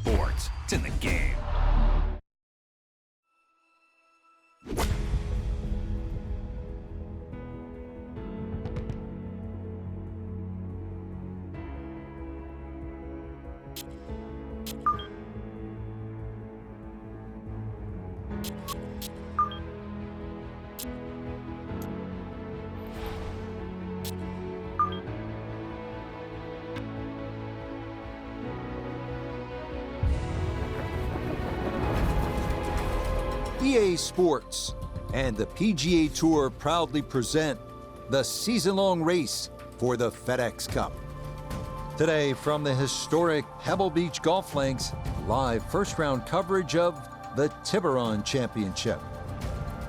sports. It's in the game. EA Sports and the PGA Tour proudly present the season-long race for the FedEx Cup. Today, from the historic Pebble Beach golf links, live first-round coverage of the Tiburon Championship.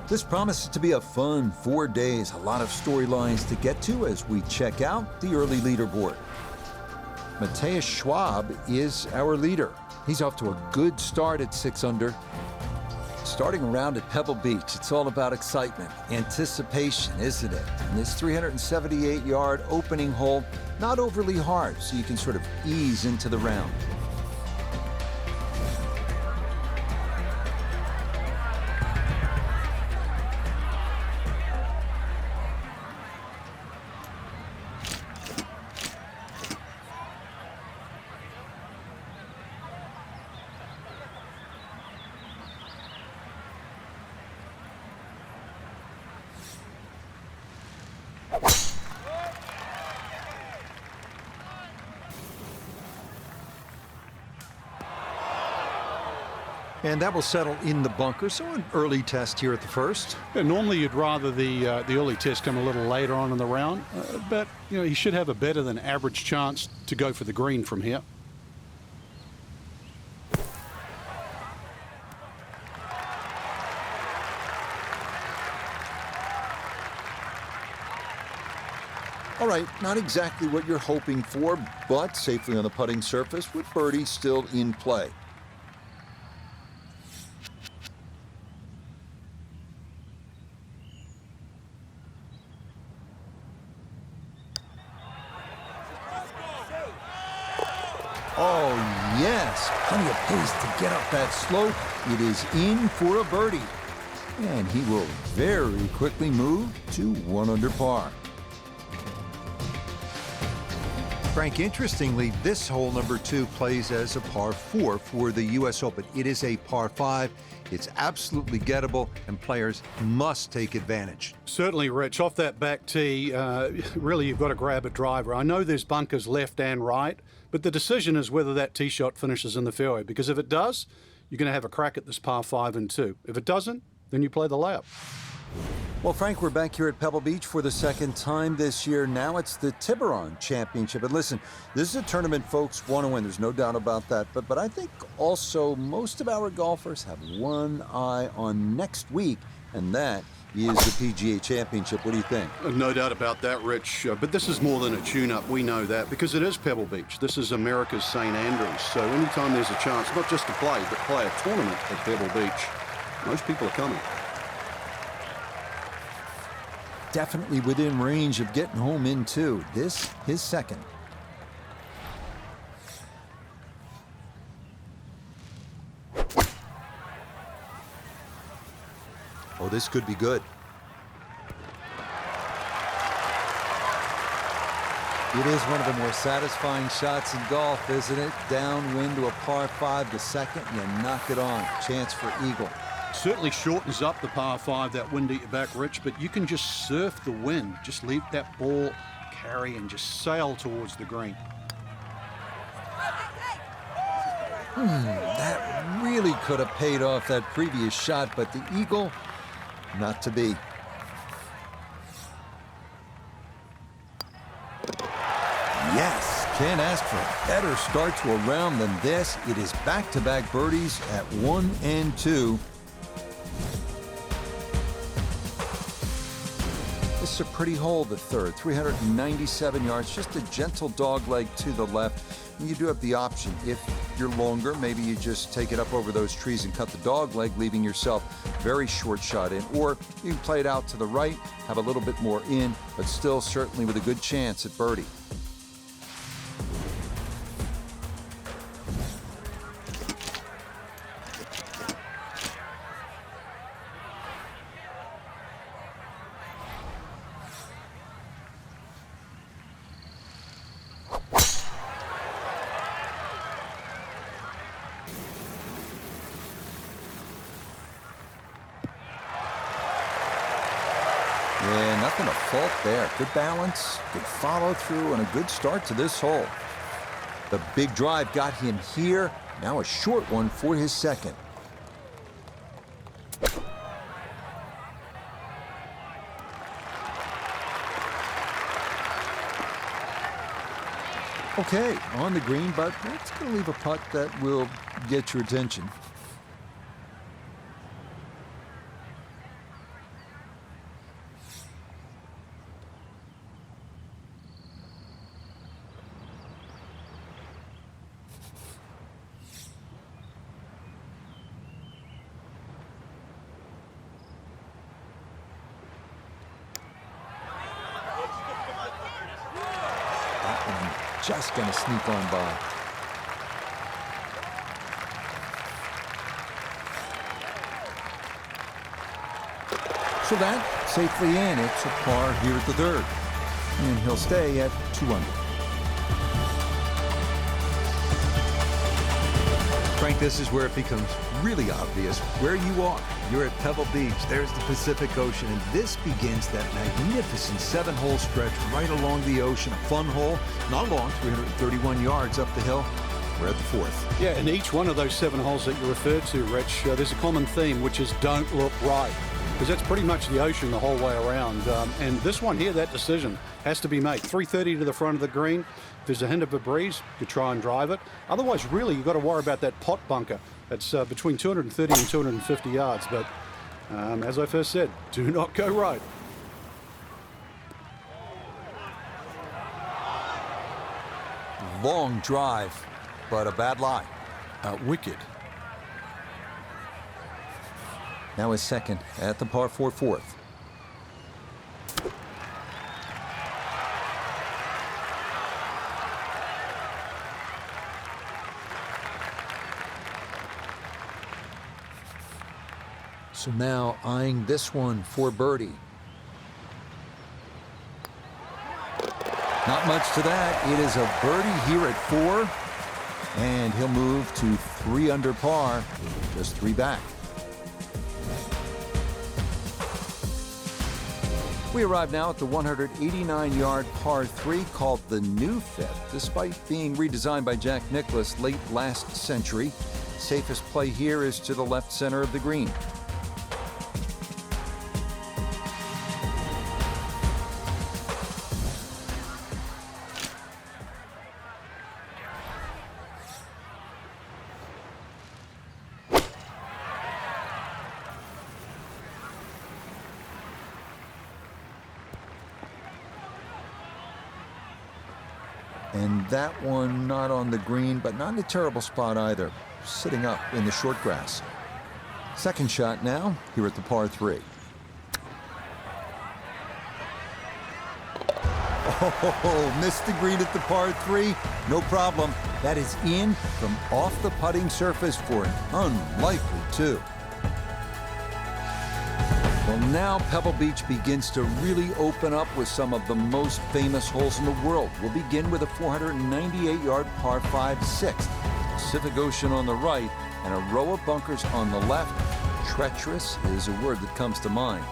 This promises to be a fun 4 days, a lot of storylines to get to as we check out the early leaderboard. Matthias Schwab is our leader. He's off to a good start at 6 under. Starting around at Pebble Beach, it's all about excitement, anticipation, isn't it? And this 378-yard opening hole, not overly hard, so you can sort of ease into the round. And that will settle in the bunker, so an early test here at the first. Yeah, normally you'd rather the early test come a little later on in the round, but you know he should have a better than average chance to go for the green from here. All right, not exactly what you're hoping for, but safely on the putting surface with birdie still in play. Oh, yes, plenty of pace to get up that slope. It is in for a birdie. And he will very quickly move to 1 under par. Frank, interestingly, this hole number 2 plays as a par 4 for the U.S. Open. It is a par 5. It's absolutely gettable, and players must take advantage. Certainly, Rich. Off that back tee, really you've got to grab a driver. I know there's bunkers left and right, but the decision is whether that tee shot finishes in the fairway, because if it does, you're going to have a crack at this par 5 and 2. If it doesn't, then you play the layup. Well, Frank, we're back here at Pebble Beach for the second time this year. Now it's the Tiburon Championship. And listen, this is a tournament folks want to win. There's no doubt about that. But I think also most of our golfers have one eye on next week, and that is the PGA Championship. What do you think? No doubt about that, Rich. But this is more than a tune-up. We know that because it is Pebble Beach. This is America's St. Andrews. So anytime there's a chance, not just to play, but play a tournament at Pebble Beach, most people are coming. Definitely within range of getting home in two. This, his second. Oh, this could be good. It is one of the more satisfying shots in golf, isn't it? Downwind to a par 5, the second, you knock it on. Chance for eagle. Certainly shortens up the par 5, that wind at your back, Rich, but you can just surf the wind. Just leave that ball carry and just sail towards the green. That really could have paid off that previous shot, but the eagle, not to be. Yes, can't ask for a better start to a round than this. It is back-to-back birdies at 1 and 2. This is a pretty hole, the third, 397 yards, just a gentle dog leg to the left. And you do have the option, if you're longer, maybe you just take it up over those trees and cut the dog leg, leaving yourself very short shot in. Or you can play it out to the right, have a little bit more in, but still certainly with a good chance at birdie. a fault there. Good balance, good follow through, and a good start to this hole. The big drive got him here. Now a short one for his second. Okay, on the green, but that's going to leave a putt that will get your attention. Just going to sneak on by. So that safely in. It's a par here at the third. And he'll stay at 2 under. Frank, this is where it becomes really obvious where you are. You're at Pebble Beach. There's the Pacific Ocean, and this begins that magnificent 7-hole stretch right along the ocean. A fun hole, not long, 331 yards up the hill. We're at the fourth. Yeah, in each one of those 7 holes that you referred to, Rich, there's a common theme, which is don't look right, because that's pretty much the ocean the whole way around. And this one here, that decision has to be made. 330 to the front of the green. If there's a hint of a breeze, you try and drive it. Otherwise, really, you've got to worry about that pot bunker. It's between 230 and 250 yards. But as I first said, do not go right. Long drive, but a bad lie. Wicked. Now his second at the par 4 fourth. So now eyeing this one for birdie. Not much to that. It is a birdie here at 4. And he'll move to 3 under par, just 3 back. We arrive now at the 189-yard par 3 called the New Fifth. Despite being redesigned by Jack Nicklaus late last century, safest play here is to the left center of the green. And that one not on the green, but not in a terrible spot either, sitting up in the short grass. Second shot now, here at the par 3. Oh, missed the green at the par 3. No problem. That is in from off the putting surface for an unlikely 2. Well, now Pebble Beach begins to really open up with some of the most famous holes in the world. We'll begin with a 498-yard par 5 sixth. Pacific Ocean on the right and a row of bunkers on the left. Treacherous is a word that comes to mind.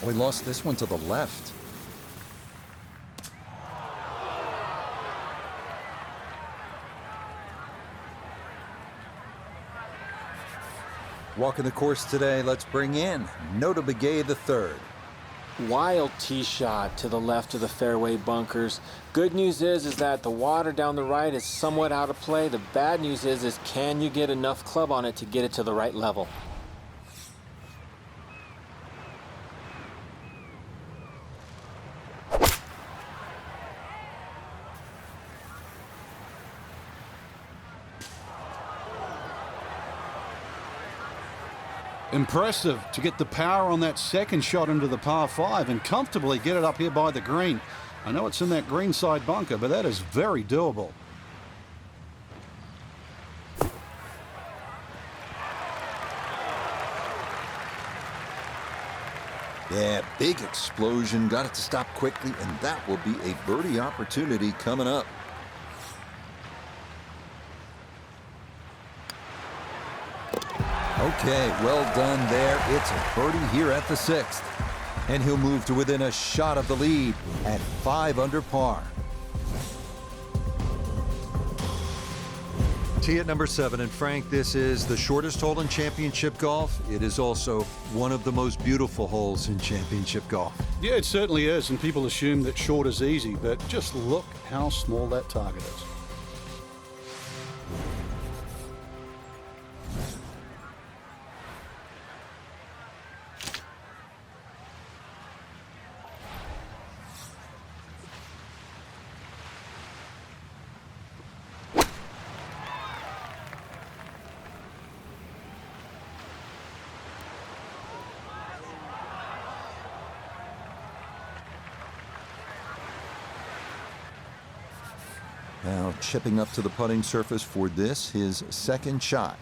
We lost this one to the left. Walking the course today, let's bring in Nota Begay III. Wild tee shot to the left of the fairway bunkers. Good news is that the water down the right is somewhat out of play. The bad news is can you get enough club on it to get it to the right level? Impressive to get the power on that second shot into the par 5 and comfortably get it up here by the green. I know it's in that green side bunker, but that is very doable. Yeah, big explosion. Got it to stop quickly, and that will be a birdie opportunity coming up. Okay, well done there. It's a birdie here at the 6th. And he'll move to within a shot of the lead at 5 under par. Tee at number 7, and Frank, this is the shortest hole in championship golf. It is also one of the most beautiful holes in championship golf. Yeah, it certainly is, and people assume that short is easy, but just look how small that target is. Now chipping up to the putting surface for this, his second shot.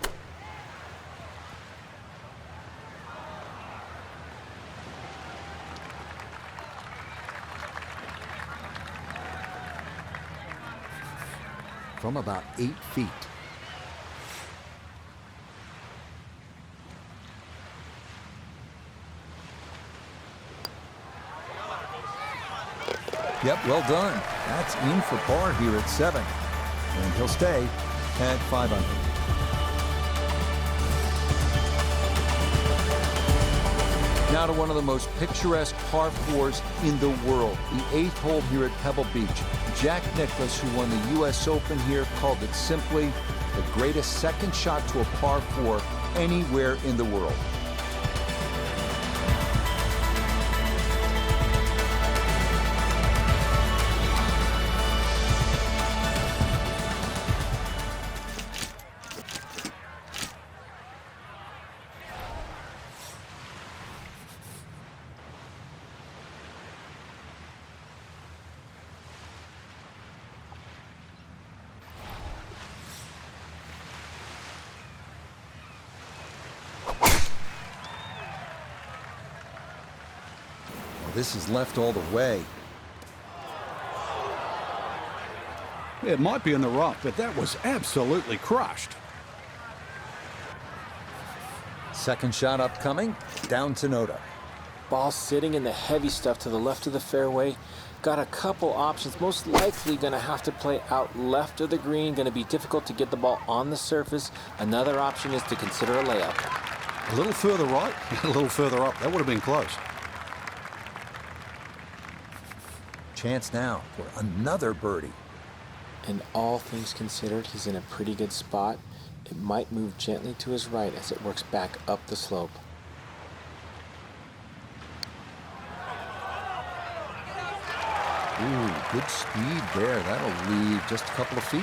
From about 8 feet. Yep, well done. That's in for par here at 7. And he'll stay at 5 under. Now to one of the most picturesque par 4s in the world. The 8th hole here at Pebble Beach. Jack Nicklaus, who won the U.S. Open here, called it simply the greatest second shot to a par 4 anywhere in the world. This is left all the way. Yeah, it might be in the rough, but that was absolutely crushed. Second shot upcoming, down to Noda. Ball sitting in the heavy stuff to the left of the fairway. Got a couple options. Most likely going to have to play out left of the green. Going to be difficult to get the ball on the surface. Another option is to consider a layup. A little further right, a little further up. That would have been close. Chance now for another birdie. And all things considered, he's in a pretty good spot. It might move gently to his right as it works back up the slope. Ooh, good speed there. That'll leave just a couple of feet.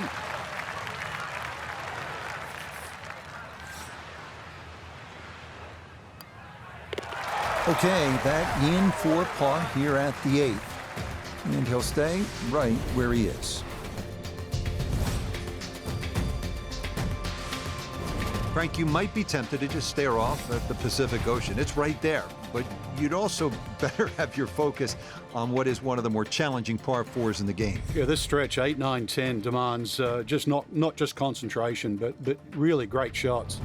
Okay, that in for par here at the 8th. And he'll stay right where he is. Frank, you might be tempted to just stare off at the Pacific Ocean. It's right there. But you'd also better have your focus on what is one of the more challenging par 4s in the game. Yeah, this stretch, 8, 9, 10, demands just not just concentration, but really great shots.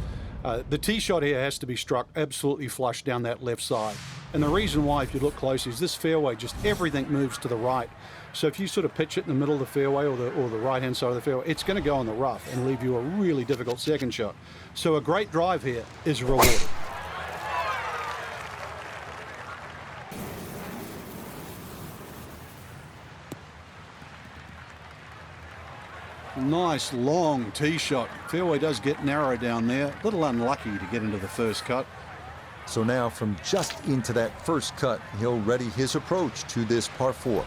The tee shot here has to be struck absolutely flush down that left side. And the reason why, if you look closely, is this fairway, just everything moves to the right. So if you sort of pitch it in the middle of the fairway or the right-hand side of the fairway, it's going to go on the rough and leave you a really difficult second shot. So a great drive here is rewarded. Nice long tee shot. Fairway does get narrow down there. A little unlucky to get into the first cut. So now from just into that first cut, he'll ready his approach to this par 4.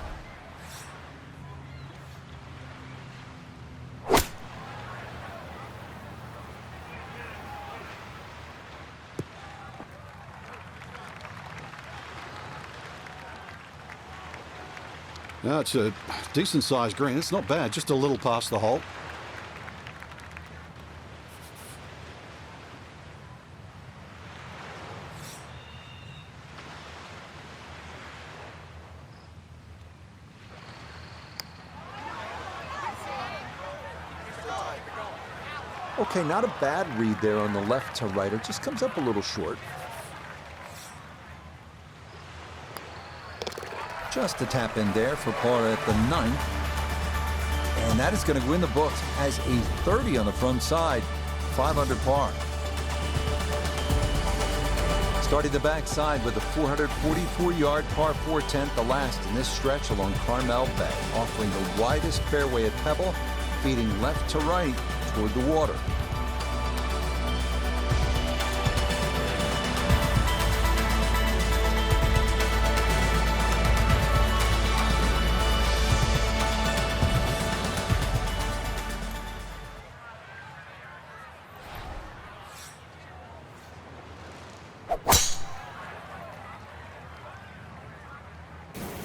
It's a decent-sized green. It's not bad, just a little past the hole. Okay, not a bad read there on the left to right. It just comes up a little short. Just a tap in there for par at the 9th. And that is going to go in the books as a 30 on the front side, 5 under par. Starting the backside with a 444-yard par 4/10, the last in this stretch along Carmel Bay, offering the widest fairway at Pebble, feeding left to right toward the water.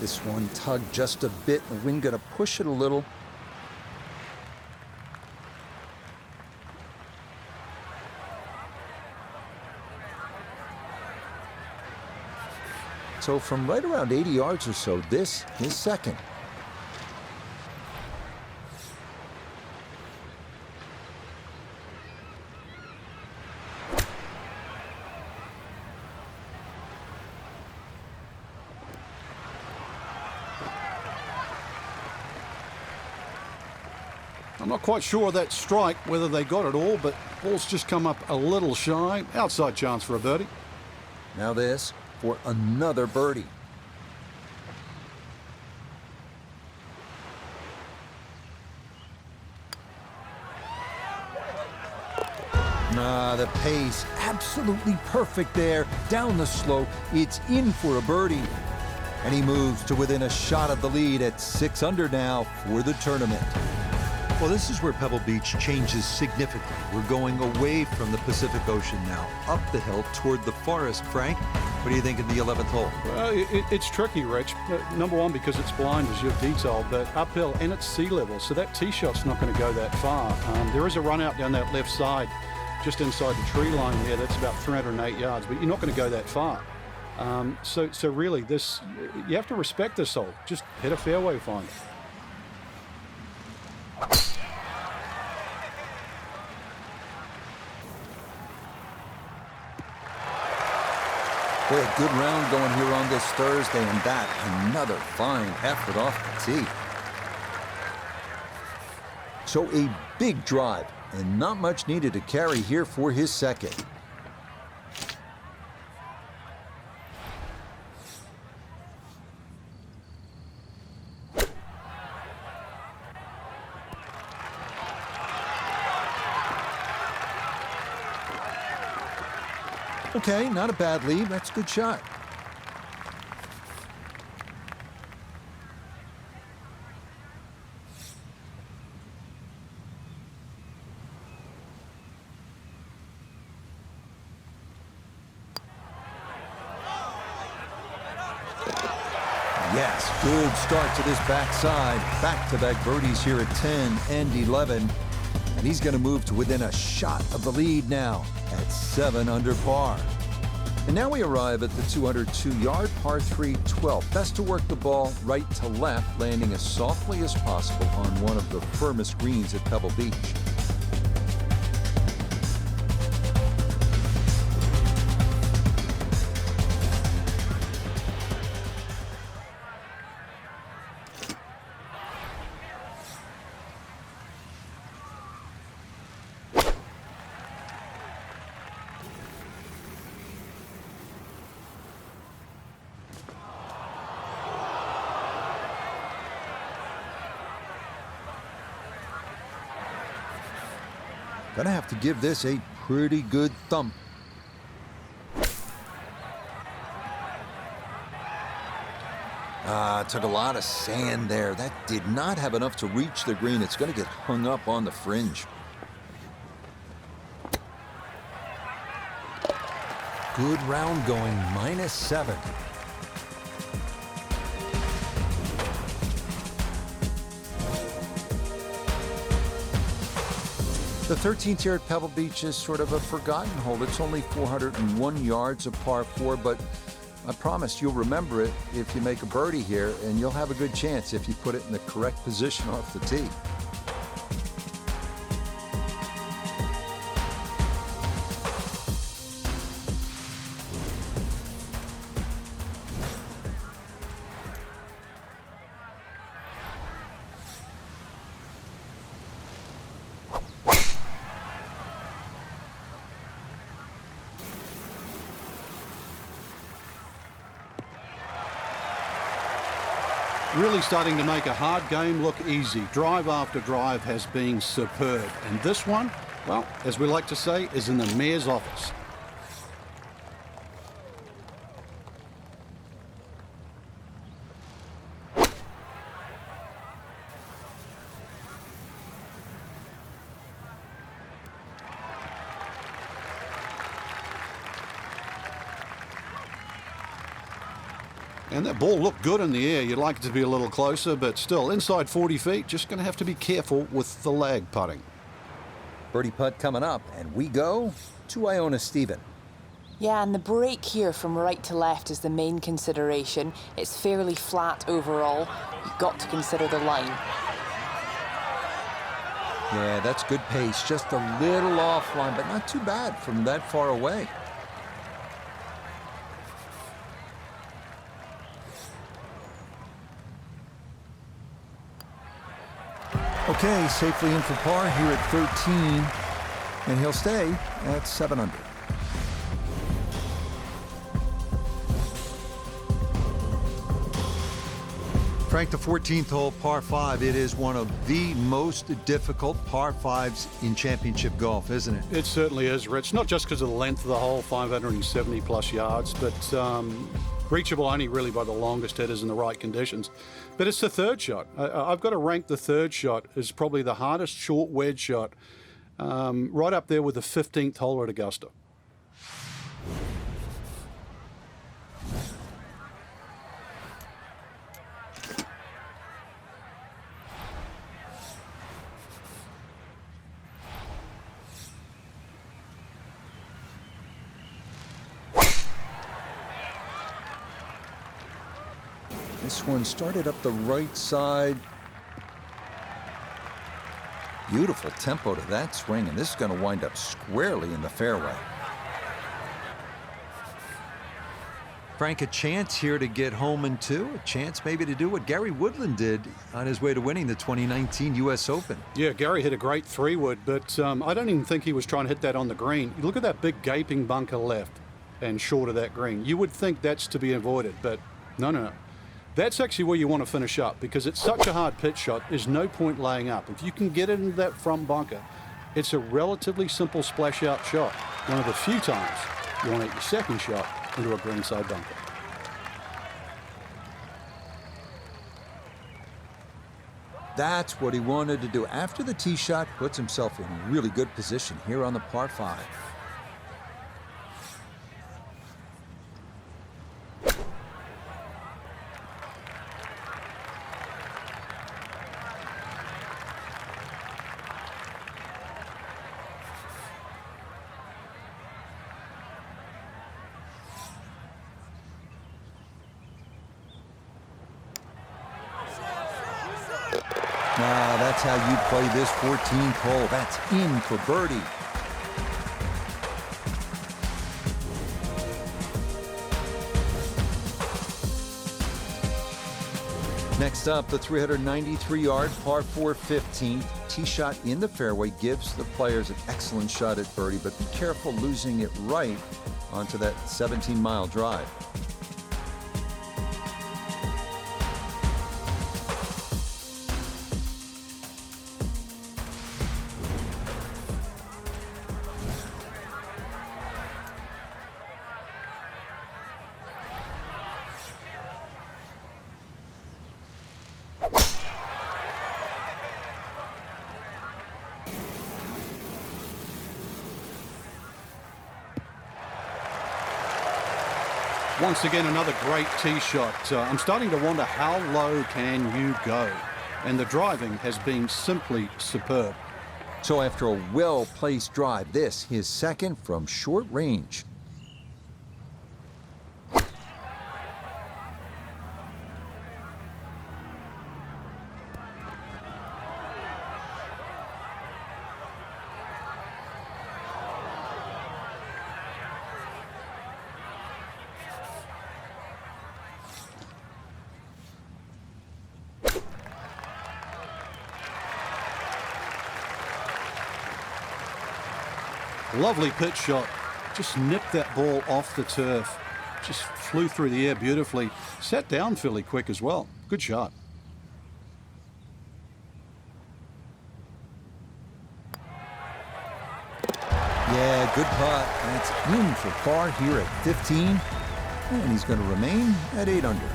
This one tugged just a bit, the wind gonna push it a little. So from right around 80 yards or so, this is second. I'm not quite sure that strike, whether they got it all, but ball's just come up a little shy. Outside chance for a birdie. Now this for another birdie. The pace absolutely perfect there. Down the slope, it's in for a birdie. And he moves to within a shot of the lead at 6 under now for the tournament. Well, this is where Pebble Beach changes significantly. We're going away from the Pacific Ocean now, up the hill toward the forest. Frank, what do you think of the 11th hole? Well, it's tricky, Rich. Number one, because it's blind, as you've detailed, but uphill and it's sea level, so that tee shot's not going to go that far. There is a run out down that left side, just inside the tree line there. That's about 308 yards, but you're not going to go that far. So really, this, you have to respect this hole. Just hit a fairway find. Boy, a good round going here on this Thursday, and that another fine effort off the tee. So a big drive, and not much needed to carry here for his second. Okay, not a bad lead. That's a good shot. Yes, good start to this backside. Back-to-back birdies here at 10 and 11. And he's going to move to within a shot of the lead now at 7 under par. And now we arrive at the 202-yard par 3 12. Best to work the ball right to left, landing as softly as possible on one of the firmest greens at Pebble Beach. Gonna have to give this a pretty good thump. Took a lot of sand there. That did not have enough to reach the green. It's gonna get hung up on the fringe. Good round going, -7. The 13th here at Pebble Beach is sort of a forgotten hole. It's only 401 yards of par 4, but I promise you'll remember it if you make a birdie here, and you'll have a good chance if you put it in the correct position off the tee. Really starting to make a hard game look easy. Drive after drive has been superb. And this one, well, as we like to say, is in the mayor's office. And that ball looked good in the air. You'd like it to be a little closer, but still, inside 40 feet, just going to have to be careful with the lag putting. Birdie putt coming up, and we go to Iona Stephen. Yeah, and the break here from right to left is the main consideration. It's fairly flat overall. You've got to consider the line. Yeah, that's good pace. Just a little offline, but not too bad from that far away. Okay, safely in for par here at 13, and he'll stay at 7 under. Frank, the 14th hole, par 5. It is one of the most difficult par 5s in championship golf, isn't it? It certainly is, Rich. Not just because of the length of the hole, 570 plus yards, but reachable only really by the longest hitters in the right conditions. But it's the third shot. I've got to rank the third shot as probably the hardest short wedge shot, right up there with the 15th hole at Augusta. This one started up the right side. Beautiful tempo to that swing, and this is going to wind up squarely in the fairway. Frank, a chance here to get home in 2, a chance maybe to do what Gary Woodland did on his way to winning the 2019 U.S. Open. Yeah, Gary hit a great 3-wood, but I don't even think he was trying to hit that on the green. Look at that big gaping bunker left and short of that green. You would think that's to be avoided, but no. That's actually where you want to finish up, because it's such a hard pitch shot, there's no point laying up. If you can get it into that front bunker, it's a relatively simple splash out shot. One of the few times you want to hit your second shot into a greenside bunker. That's what he wanted to do. After the tee shot, puts himself in really good position here on the par 5. Now, that's how you play this 14th hole. That's in for birdie. Next up, the 393-yard par 4 15th. Tee shot in the fairway gives the players an excellent shot at birdie, but be careful losing it right onto that 17-mile drive. Once again, another great tee shot. I'm starting to wonder, how low can you go? And the driving has been simply superb. So after a well-placed drive, this his second from short range. Lovely pitch shot. Just nipped that ball off the turf. Just flew through the air beautifully. Sat down fairly quick as well. Good shot. Yeah, good putt. That's in for par here at 15. And he's going to remain at 8 under.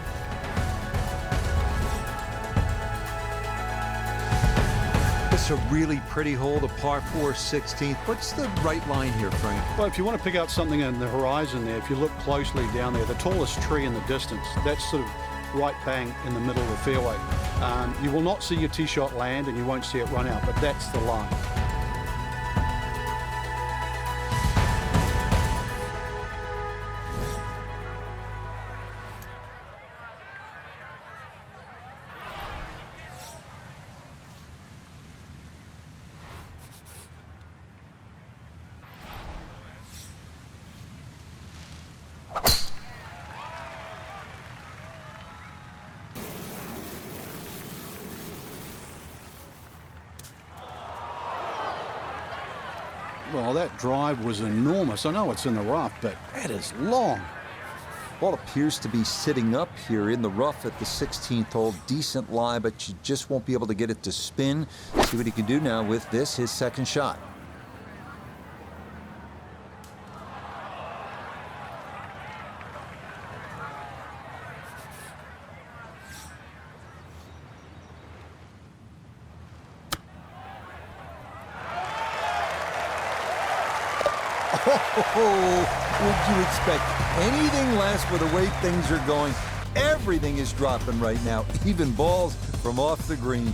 It's a really pretty hole, the par 4 16th. What's the right line here, Frank? Well, if you want to pick out something in the horizon there, if you look closely down there, the tallest tree in the distance, that's sort of right bang in the middle of the fairway. You will not see your tee shot land and you won't see it run out, but that's the line. Well, that drive was enormous. I know it's in the rough, but that is long. Ball appears to be sitting up here in the rough at the 16th hole. Decent lie, but you just won't be able to get it to spin. See what he can do now with this, his second shot. Oh, would you expect anything less with the way things are going? Everything is dropping right now, even balls from off the green.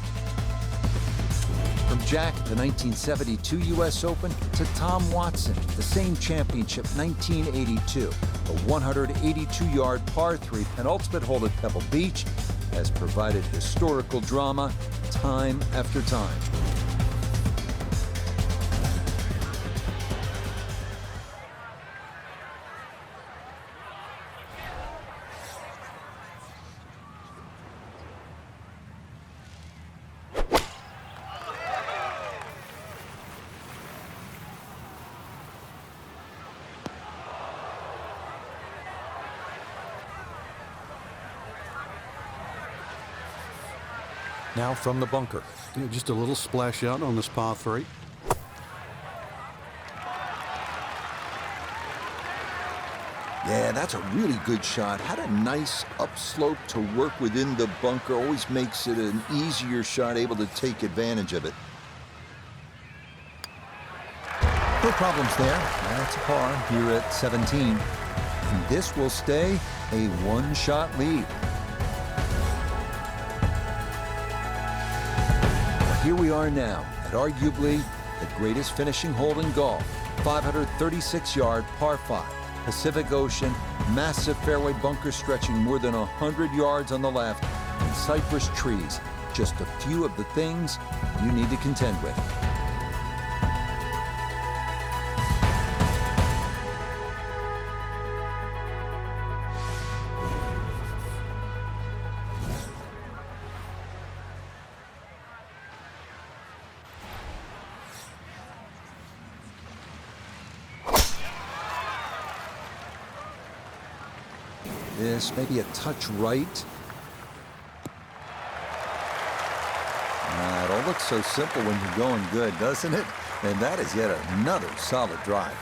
From Jack at the 1972 U.S. Open to Tom Watson, the same championship, 1982. The 182-yard par 3 penultimate hole at Pebble Beach has provided historical drama time after time. Now from the bunker. Yeah, just a little splash out on this par 3. Yeah, that's a really good shot. Had a nice upslope to work within the bunker. Always makes it an easier shot, able to take advantage of it. No problems there. That's a par here at 17. And this will stay a one-shot lead. Here we are now at arguably the greatest finishing hole in golf. 536-yard par 5. Pacific Ocean, massive fairway bunker stretching more than 100 yards on the left, and cypress trees. Just a few of the things you need to contend with. This maybe a touch right. It all looks so simple when you're going good, doesn't it? And that is yet another solid drive.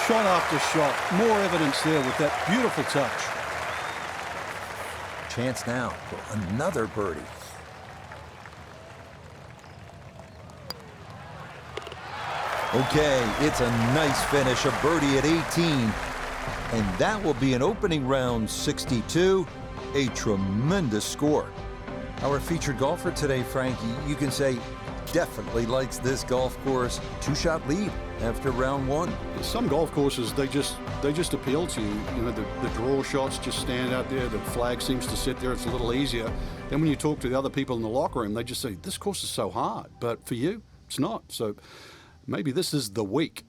Shot after shot. More evidence there with that beautiful touch. Chance now for another birdie. Okay, it's a nice finish, a birdie at 18. And that will be an opening round 62, a tremendous score. Our featured golfer today, Frank, you can say, definitely likes this golf course. 2-shot lead after round 1. Some golf courses, they just appeal to you. You know, the draw shots just stand out there. The flag seems to sit there. It's a little easier. Then when you talk to the other people in the locker room, they just say, this course is so hard. But for you, it's not. So maybe this is the week.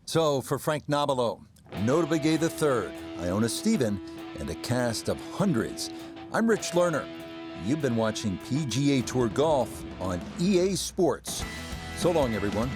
So for Frank Nobilo, notably gay the third, Iona Stephen, and a cast of hundreds, I'm Rich Lerner. You've been watching PGA Tour Golf on EA Sports. So long, everyone.